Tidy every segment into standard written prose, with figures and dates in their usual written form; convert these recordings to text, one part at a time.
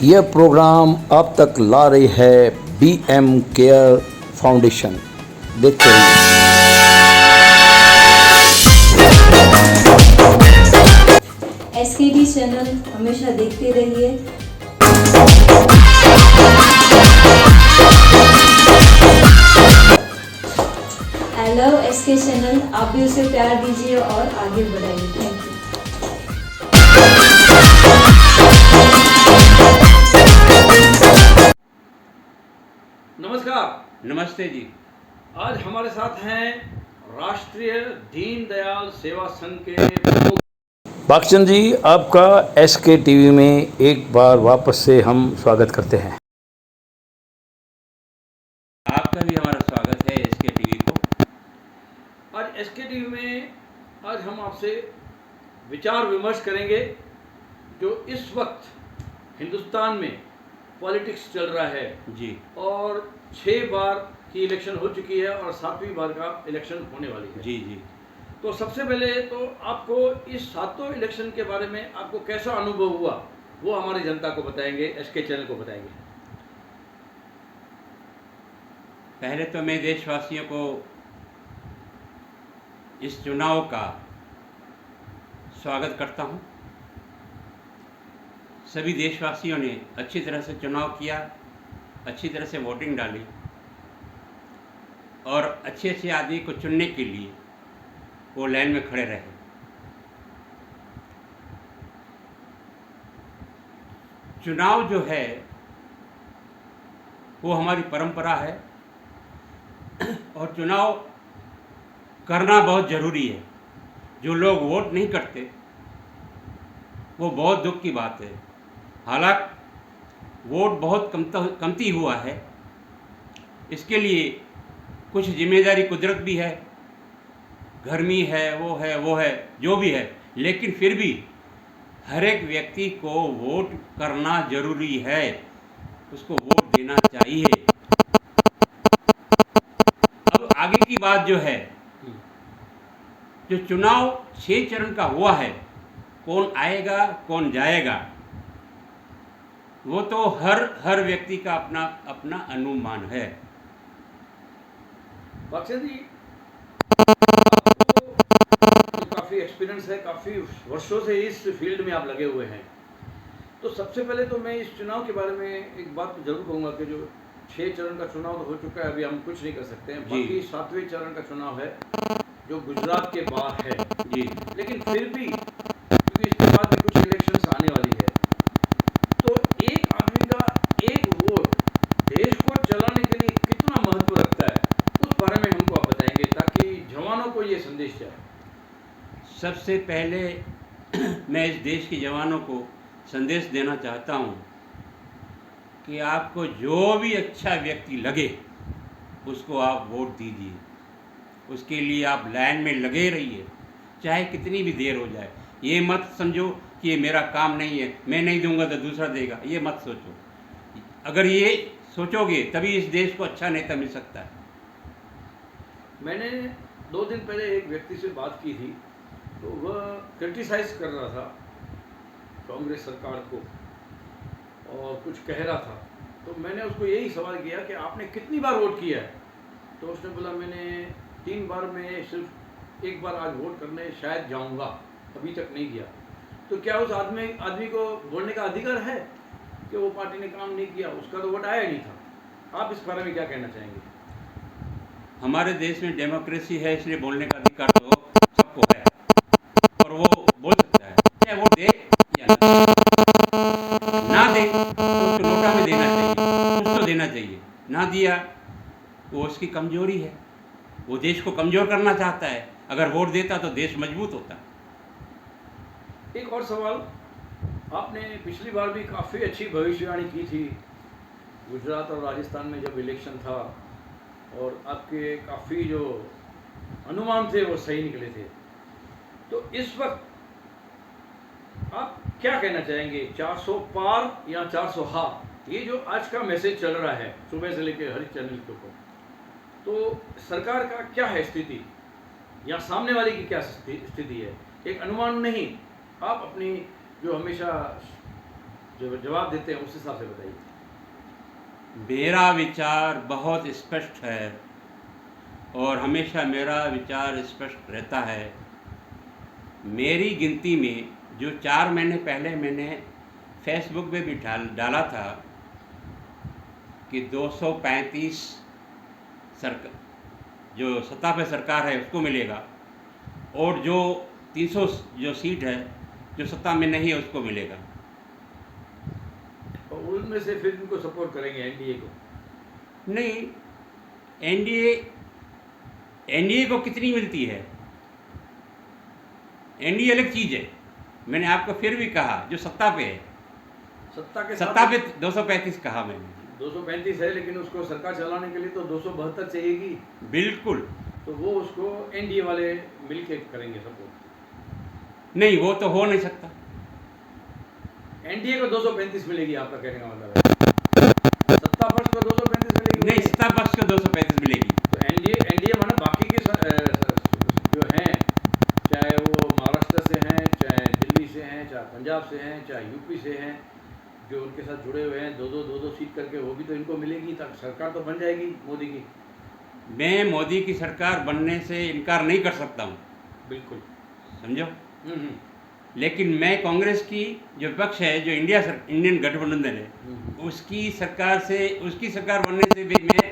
यह प्रोग्राम अब तक ला रही है BM केयर फाउंडेशन। देखते रहिए। SKD चैनल हमेशा देखते रहिए। आई लव SK चैनल, आप भी उसे प्यार दीजिए और आगे बढ़ाइए। Thank you. नमस्कार। नमस्ते जी। आज हमारे साथ हैं राष्ट्रीय दीनदयाल सेवा संघ के प्रमुख बागचंद जी, आपका SK TV में एक बार वापस से हम स्वागत करते हैं। आपका भी हमारा स्वागत है SK TV को। आज SK TV में आज हम आपसे विचार विमर्श करेंगे जो इस वक्त हिंदुस्तान में पॉलिटिक्स चल रहा है जी। और 6 बार की इलेक्शन हो चुकी है और 7वीं बार का इलेक्शन होने वाली है। जी जी। तो सबसे पहले तो आपको इस 7 इलेक्शन के बारे में आपको कैसा अनुभव हुआ वो हमारी जनता को बताएंगे, SK चैनल को बताएंगे। पहले तो मैं देशवासियों को इस चुनाव का स्वागत करता हूं। सभी देशवासियों ने अच्छी तरह से चुनाव किया, अच्छी तरह से वोटिंग डाली और अच्छे अच्छे आदमी को चुनने के लिए वो लाइन में खड़े रहे। चुनाव जो है वो हमारी परंपरा है और चुनाव करना बहुत ज़रूरी है। जो लोग वोट नहीं करते वो बहुत दुख की बात है। हालांकि वोट बहुत कमती हुआ है, इसके लिए कुछ जिम्मेदारी कुदरत भी है, गर्मी है, वो है जो भी है, लेकिन फिर भी हर एक व्यक्ति को वोट करना जरूरी है, उसको वोट देना चाहिए। अब आगे की बात जो है, जो चुनाव 6 चरण का हुआ है, कौन आएगा कौन जाएगा वो तो हर व्यक्ति का अपना अपना अनुमान है। बादशाह जी, आपको काफ़ी एक्सपीरियंस है, काफ़ी वर्षों से इस फील्ड में आप लगे हुए हैं। तो सबसे पहले तो मैं इस चुनाव के बारे में एक बात तो जरूर कहूँगा कि जो 6 चरण का चुनाव तो हो चुका है, अभी हम कुछ नहीं कर सकते हैं। बाकी 7वें चरण का चुनाव है जो गुजरात के बाद है जी। लेकिन फिर भी क्योंकि इसके बाद भी कुछ इलेक्शंस आने वाली है, तो एक आदमी का एक वोट देश को चलाने के लिए कितना महत्व रखता है उस बारे में हमको आप बताएंगे ताकि जवानों को ये संदेश जाए। सबसे पहले मैं इस देश के जवानों को संदेश देना चाहता हूँ कि आपको जो भी अच्छा व्यक्ति लगे उसको आप वोट दीजिए। उसके लिए आप लाइन में लगे रहिए, चाहे कितनी भी देर हो जाए। ये मत समझो कि ये मेरा काम नहीं है, मैं नहीं दूंगा तो दूसरा देगा, ये मत सोचो। अगर ये सोचोगे तभी इस देश को अच्छा नेता मिल सकता है। मैंने 2 दिन पहले एक व्यक्ति से बात की थी, तो वह क्रिटिसाइज कर रहा था कांग्रेस सरकार को और कुछ कह रहा था। तो मैंने उसको यही सवाल किया कि आपने कितनी बार वोट किया है? तो उसने बोला मैंने 3 बार, मैं सिर्फ 1 बार आज वोट करने शायद जाऊंगा, अभी तक नहीं गया। तो क्या उस आदमी को बोलने का अधिकार है कि वो पार्टी ने काम नहीं किया, उसका तो वोट आया नहीं था? आप इस बारे में क्या कहना चाहेंगे? हमारे देश में डेमोक्रेसी है, इसलिए बोलने का अधिकार तो सबको है और वो बोल सकता है, चाहे वोट दे या ना दे। तो नोटा में देना चाहिए, कुछ तो देना चाहिए। ना दिया वो उसकी कमजोरी है, वो देश को कमजोर करना चाहता है। अगर वोट देता तो देश मजबूत होता। एक और सवाल, आपने पिछली बार भी काफ़ी अच्छी भविष्यवाणी की थी गुजरात और राजस्थान में जब इलेक्शन था, और आपके काफ़ी जो अनुमान थे वो सही निकले थे। तो इस वक्त आप क्या कहना चाहेंगे, 400 पार या 400 हार? ये जो आज का मैसेज चल रहा है सुबह से लेकर हर चैनल के ऊपर, तो सरकार का क्या है स्थिति या सामने वाले की क्या स्थिति है? एक अनुमान नहीं, आप अपनी जो हमेशा जो जवाब देते हैं उस हिसाब से बताइए। मेरा विचार बहुत स्पष्ट है और हमेशा मेरा विचार स्पष्ट रहता है। मेरी गिनती में जो 4 महीने पहले मैंने फेसबुक पे भी डाला था कि 235 सरकार जो सत्ता पे सरकार है उसको मिलेगा, और जो 300 जो सीट है जो सत्ता में नहीं है उसको मिलेगा। और उनमें से फिर इनको सपोर्ट करेंगे एनडीए को? नहीं, एनडीए को कितनी मिलती है? एनडीए अलग चीज़ है। मैंने आपको फिर भी कहा जो सत्ता पे है, सत्ता पे 235 कहा मैंने। 235 है, लेकिन उसको सरकार चलाने के लिए तो 272 चाहिएगी। बिल्कुल। तो वो उसको एनडीए वाले मिलके करेंगे सपोर्ट। नहीं, वो तो हो नहीं सकता। एनडीए को 235 मिलेगी, आपका कहने का मतलब है? सत्ता पक्ष को 235 मिलेगी? नहीं, सत्ता पक्ष को 235 मिलेगी। तो एनडीए माना बाकी के जो हैं, चाहे वो महाराष्ट्र से हैं, चाहे दिल्ली से हैं, चाहे पंजाब से हैं, चाहे यूपी से हैं, जो उनके साथ जुड़े हुए हैं, दो सीट करके, वो भी तो इनको मिलेगी। तक सरकार तो बन जाएगी मोदी की। मैं मोदी की सरकार बनने से इनकार नहीं कर सकता हूँ, बिल्कुल, समझो। हम्म, लेकिन मैं कांग्रेस की जो विपक्ष है, जो इंडियन गठबंधन है, हम्म। उसकी सरकार बनने से भी मैं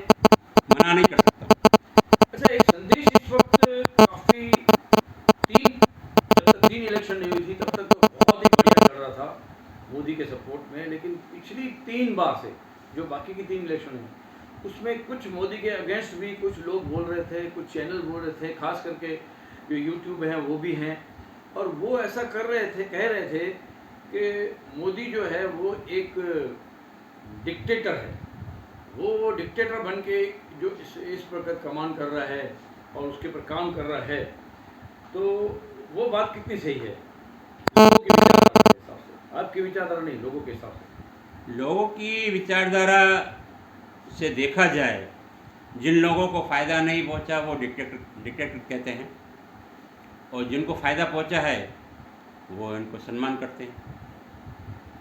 मना नहीं कर सकता हूँ। अच्छा, एक संदेश इस वक्त काफी जब तक 3 इलेक्शन नहीं हुई थी तब तक तो बहुत ही बढ़िया चल रहा था मोदी के सपोर्ट में, लेकिन पिछली 3 बार से जो बाकी की 3 इलेक्शन हैं उसमें कुछ मोदी के अगेंस्ट भी कुछ लोग बोल रहे थे, कुछ चैनल बोल रहे थे, खास करके जो यूट्यूब हैं वो भी हैं, और वो ऐसा कर रहे थे, कह रहे थे कि मोदी जो है वो एक डिक्टेटर है। वो डिक्टेटर बन के जो इस प्रकार कमान कर रहा है और उसके ऊपर काम कर रहा है, तो वो बात कितनी सही है लोगों की विचारधारा के हिसाब से? आपकी विचारधारा नहीं, लोगों के हिसाब से। लोगों की विचारधारा से देखा जाए, जिन लोगों को फ़ायदा नहीं पहुंचा वो डिक्टेटर कहते हैं, और जिनको फ़ायदा पहुंचा है वो इनको सम्मान करते हैं।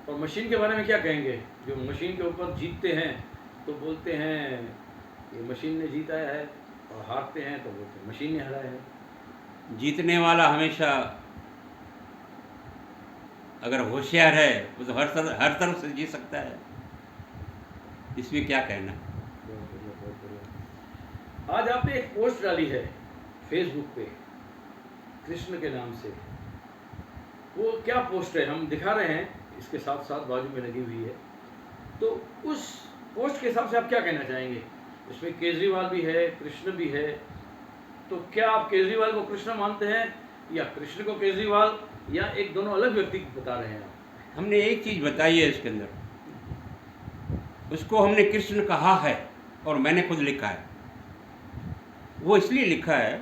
और मशीन के बारे में क्या कहेंगे? जो मशीन के ऊपर जीतते हैं तो बोलते हैं ये मशीन ने जीताया है, और हारते हैं तो बोलते हैं मशीन ने हराया है। जीतने वाला हमेशा अगर होशियार है वो तो हर तरफ से जीत सकता है, इसमें क्या कहना। बहुत बढ़िया, बहुत बढ़िया। आज आपने एक पोस्ट डाली है फेसबुक पे कृष्ण के नाम से। वो क्या पोस्ट है, हम दिखा रहे हैं, इसके साथ साथ बाजू में लगी हुई है। तो उस पोस्ट के हिसाब से आप क्या कहना चाहेंगे? इसमें केजरीवाल भी है, कृष्ण भी है, तो क्या आप केजरीवाल को कृष्ण मानते हैं या कृष्ण को केजरीवाल, या एक दोनों अलग व्यक्ति बता रहे हैं आप? हमने एक चीज़ बताई है इसके अंदर, उसको हमने कृष्ण कहा है और मैंने खुद लिखा है। वो इसलिए लिखा है,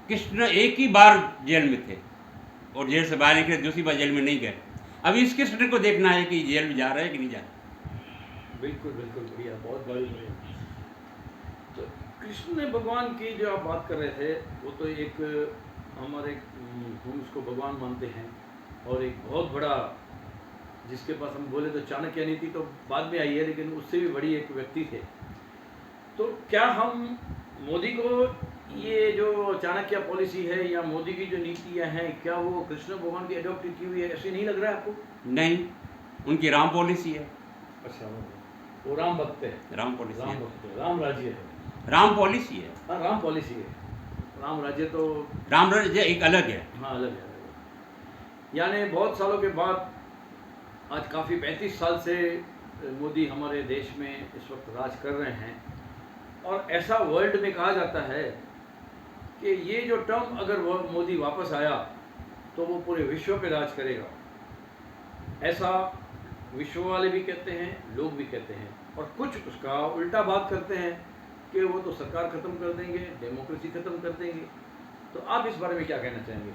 कृष्ण एक ही बार जेल में थे और जेल से बाहर निकले, दूसरी बार जेल में नहीं गए। अब इस कृष्ण को देखना है कि जेल में जा रहा है कि नहीं जा रहा। बिल्कुल बिल्कुल, बढ़िया, बहुत बढ़िया। तो कृष्ण भगवान की जो आप बात कर रहे थे, वो तो एक हमारे, हम उसको भगवान मानते हैं, और एक बहुत बड़ा, जिसके पास हम बोले तो चाणक्य नीति तो बाद में आई है, लेकिन उससे भी बड़ी एक व्यक्ति थे। तो क्या हम मोदी को, ये जो चाणक्य पॉलिसी है या मोदी की जो नीतियाँ हैं, क्या वो कृष्ण भगवान की अडॉप्ट की हुई है, ऐसे नहीं लग रहा है आपको? नहीं, उनकी राम पॉलिसी है। अच्छा, वो राम भक्त है, राम पॉलिसी राम है, भक्त है, राम राज्य है। राम पॉलिसी है। हाँ, राम पॉलिसी है, राम राज्य तो, राम राज्य एक अलग है। हाँ अलग है। यानी बहुत सालों के बाद, आज काफ़ी 35 साल से मोदी हमारे देश में इस वक्त राज कर रहे हैं, और ऐसा वर्ल्ड में कहा जाता है कि ये जो टर्म अगर वो मोदी वापस आया तो वो पूरे विश्व पे राज करेगा। ऐसा विश्व वाले भी कहते हैं, लोग भी कहते हैं, और कुछ उसका उल्टा बात करते हैं कि वो तो सरकार ख़त्म कर देंगे, डेमोक्रेसी ख़त्म कर देंगे। तो आप इस बारे में क्या कहना चाहेंगे?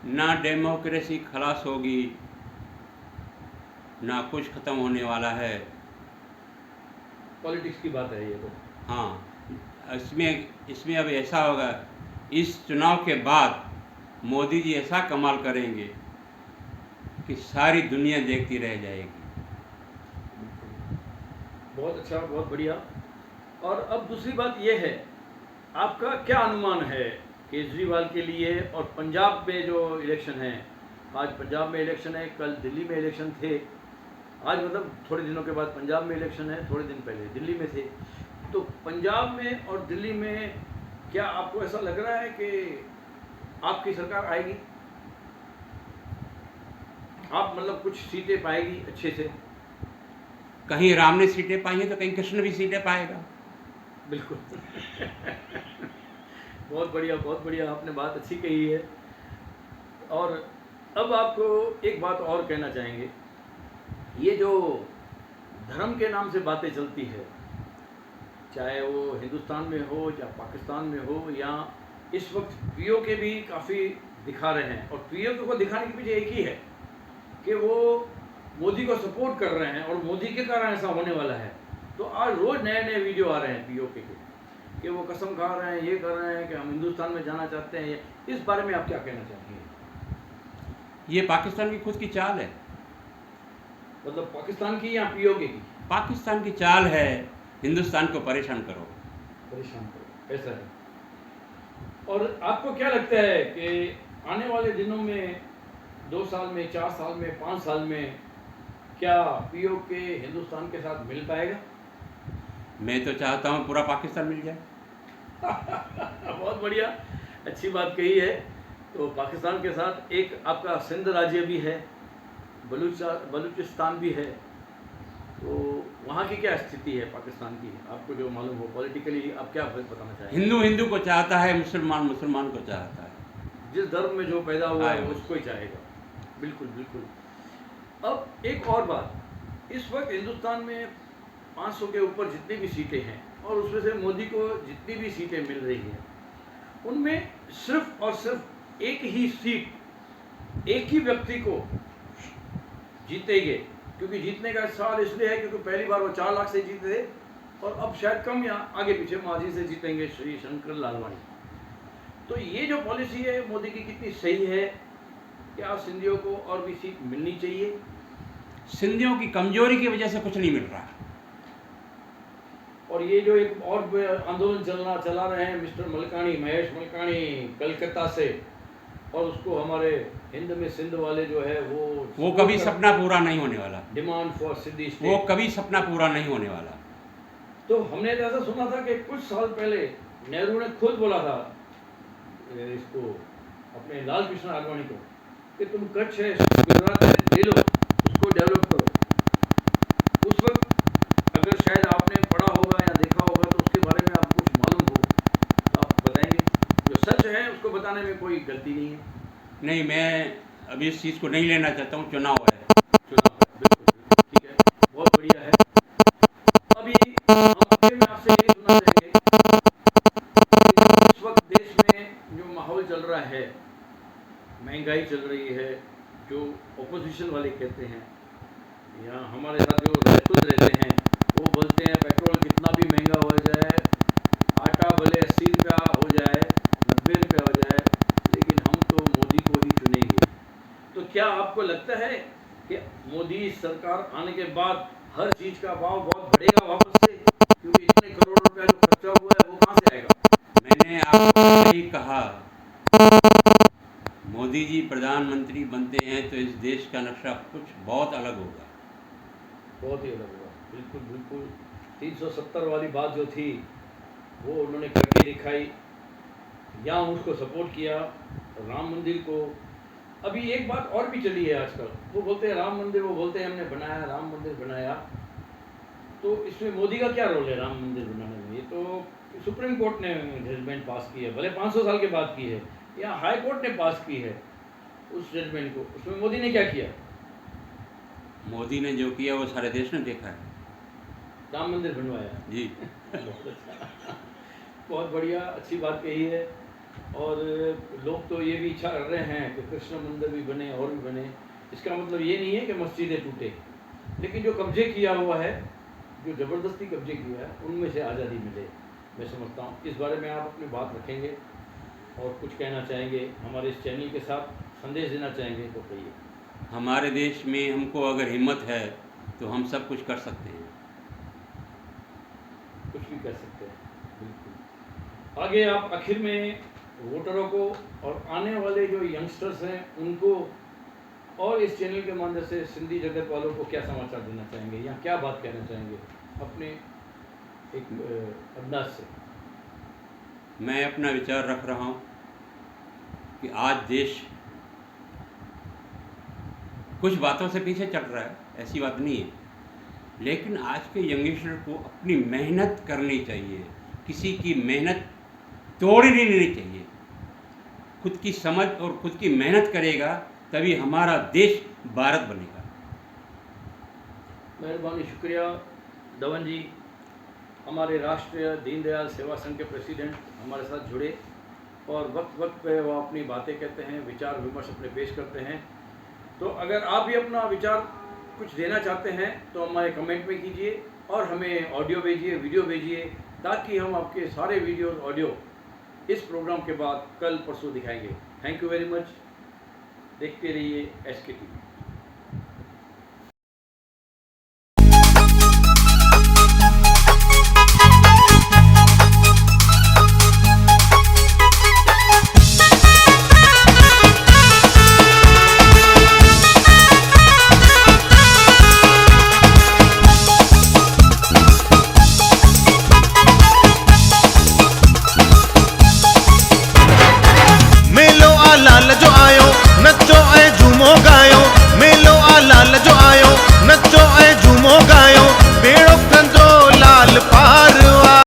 ना डेमोक्रेसी खलास होगी, ना कुछ ख़त्म होने वाला है। पॉलिटिक्स की बात है ये तो। हाँ, इसमें अब ऐसा होगा, इस चुनाव के बाद मोदी जी ऐसा कमाल करेंगे कि सारी दुनिया देखती रह जाएगी। बहुत अच्छा, बहुत बढ़िया। और अब दूसरी बात यह है, आपका क्या अनुमान है केजरीवाल के लिए और पंजाब में जो इलेक्शन है? आज पंजाब में इलेक्शन है, कल दिल्ली में इलेक्शन थे, आज मतलब थोड़े दिनों के बाद पंजाब में इलेक्शन है, थोड़े दिन पहले दिल्ली में थे। तो पंजाब में और दिल्ली में क्या आपको ऐसा लग रहा है कि आपकी सरकार आएगी? आप मतलब कुछ सीटें पाएगी अच्छे से? कहीं राम ने सीटें पाई हैं तो कहीं कृष्ण भी सीटें पाएगा। बिल्कुल। बहुत बढ़िया, बहुत बढ़िया, आपने बात अच्छी कही है। और अब आपको एक बात और कहना चाहेंगे, ये जो धर्म के नाम से बातें चलती है, चाहे वो हिंदुस्तान में हो या पाकिस्तान में हो, या इस वक्त पीओके भी काफ़ी दिखा रहे हैं, और पीओके को दिखाने के पीछे एक ही है कि वो मोदी को सपोर्ट कर रहे हैं और मोदी के कारण ऐसा होने वाला है। तो आज रोज़ नए नए वीडियो आ रहे हैं पीओके के कि वो कसम खा रहे हैं, ये कर रहे हैं कि हम हिंदुस्तान में जाना चाहते हैं। इस बारे में आप क्या कहना चाहेंगे? ये पाकिस्तान की खुद की चाल है। मतलब पाकिस्तान की या पीओके की? पाकिस्तान की चाल है, हिंदुस्तान को परेशान करो। परेशान करो, ऐसा है। और आपको क्या लगता है कि आने वाले दिनों में 2 साल में, 4 साल में, 5 साल में क्या पीओके हिंदुस्तान के साथ मिल पाएगा? मैं तो चाहता हूँ पूरा पाकिस्तान मिल जाए। बहुत बढ़िया, अच्छी बात कही है। तो पाकिस्तान के साथ एक आपका सिंध राज्य भी है, बलूचिस्तान भी है, तो वहाँ की क्या स्थिति है पाकिस्तान की, आपको जो मालूम हो पॉलिटिकली, आप क्या बताना चाहेंगे? हिंदू हिंदू को चाहता है, मुसलमान मुसलमान को चाहता है। जिस धर्म में जो पैदा हुआ है हाँ। उसको ही चाहेगा। बिल्कुल बिल्कुल। अब एक और बात, इस वक्त हिंदुस्तान में 500 के ऊपर जितनी भी सीटें हैं, और उसमें से मोदी को जितनी भी सीटें मिल रही हैं, उनमें सिर्फ और सिर्फ एक ही सीट एक ही व्यक्ति को जीतेंगे। क्योंकि जीतने का सवाल इसलिए है क्योंकि पहली बार वो 4 लाख से जीते थे, और अब शायद कम या आगे पीछे माजी से जीतेंगे, श्री शंकर लालवानी। तो ये जो पॉलिसी है मोदी की कितनी सही है? क्या सिंधियों को और भी सीट मिलनी चाहिए? सिंधियों की कमजोरी की वजह से कुछ नहीं मिल रहा। और ये जो एक और आंदोलन चला रहे हैं मिस्टर मलकानी, महेश मलकानी कलकत्ता से, और उसको हमारे हिंद में सिंध वाले जो है वो कभी सपना पूरा नहीं होने वाला। डिमांड फॉर सिंधी स्टेट, वो कभी सपना पूरा नहीं होने वाला। तो हमने तो ऐसा सुना था कि कुछ साल पहले नेहरू ने खुद बोला था इसको, अपने लाल कृष्ण आडवाणी को, कि तुम कच्छ है, गुजरात है, ले लो, उसको डेवलप करो। उस वक्त अगर शायद आपने पढ़ा होगा या देखा होगा तो उसके बारे में आपको कुछ मालूम हो तो आप बताएंगे। जो सच है उसको बताने में कोई गलती नहीं है। नहीं, मैं अभी इस चीज़ को नहीं लेना चाहता हूँ, चुनाव है। चुनाव है, बिल्कुल बिल्कुल, ठीक है, बहुत बढ़िया है। अभी हम आखिर में आपसे ये सुनना चाहेंगे कि इस वक्त देश में जो माहौल चल रहा है, महंगाई चल रही है, जो ओपोजिशन वाले कहते हैं या हमारे साथ जो खुद रहते हैं वो बोलते हैं पेट्रोल कितना भी महंगा हो जाए, आटा भले 80 रुपया हो जाए, 90 रुपया हो जाए, लेकिन हम तो मोदी को ही चुनेंगे। तो क्या आपको लगता है कि मोदी सरकार आने के बाद हर चीज़ का भाव बहुत बढ़ेगा वापस से? क्योंकि इतने करोड़ रुपया जो खर्चा हुआ है वो कहाँ से आएगा? मैंने आपको यही कहा, मोदी जी प्रधानमंत्री बनते हैं तो इस देश का नक्शा कुछ बहुत अलग होगा। बहुत ही अलग होगा, बिल्कुल बिल्कुल। 370 वाली बात जो थी वो उन्होंने करके दिखाई, या उसको सपोर्ट किया, राम मंदिर को। अभी एक बात और भी चली है आजकल, वो बोलते हैं राम मंदिर, वो बोलते हैं हमने बनाया, राम मंदिर बनाया। तो इसमें मोदी का क्या रोल है राम मंदिर बनाने में? ये तो सुप्रीम कोर्ट ने जजमेंट पास की है, भले 500 साल के बाद की है, या हाई कोर्ट ने पास की है उस जजमेंट को। उसमें मोदी ने क्या किया? मोदी ने जो किया वो सारे देश ने देखा है। राम मंदिर बनवाया जी। बहुत अच्छा, बहुत बढ़िया, अच्छी बात कही है। और लोग तो ये भी इच्छा कर रहे हैं कि कृष्ण मंदिर भी बने और भी बने। इसका मतलब ये नहीं है कि मस्जिदें टूटे, लेकिन जो कब्जे किया हुआ है, जो ज़बरदस्ती कब्जे किया है, उनमें से आज़ादी मिले, मैं समझता हूँ। इस बारे में आप अपनी बात रखेंगे और कुछ कहना चाहेंगे, हमारे इस चैनल के साथ संदेश देना चाहेंगे तो कहिए। हमारे देश में हमको अगर हिम्मत है तो हम सब कुछ कर सकते हैं। कुछ भी कर सकते हैं, बिल्कुल। आगे आप आखिर में वोटरों को और आने वाले जो यंगस्टर्स हैं उनको और इस चैनल के माध्यम से सिंधी जगत वालों को क्या समाचार देना चाहेंगे या क्या बात कहना चाहेंगे अपने एक अंदाज से? मैं अपना विचार रख रहा हूँ कि आज देश कुछ बातों से पीछे चल रहा है, ऐसी बात नहीं है, लेकिन आज के यंगस्टर को अपनी मेहनत करनी चाहिए, किसी की मेहनत तोड़ नहीं लेनी चाहिए। खुद की समझ और खुद की मेहनत करेगा तभी हमारा देश भारत बनेगा। मेहरबानी, शुक्रिया धवन जी। हमारे राष्ट्रीय दीनदयाल सेवा संघ के प्रेसिडेंट हमारे साथ जुड़े और वक्त वक्त पे वो अपनी बातें कहते हैं, विचार विमर्श अपने पेश करते हैं। तो अगर आप भी अपना विचार कुछ देना चाहते हैं तो हमारे कमेंट में कीजिए और हमें ऑडियो भेजिए, वीडियो भेजिए, ताकि हम आपके सारे वीडियो और ऑडियो इस प्रोग्राम के बाद कल परसों दिखाएंगे। Thank you very much. देखते रहिए SK TV।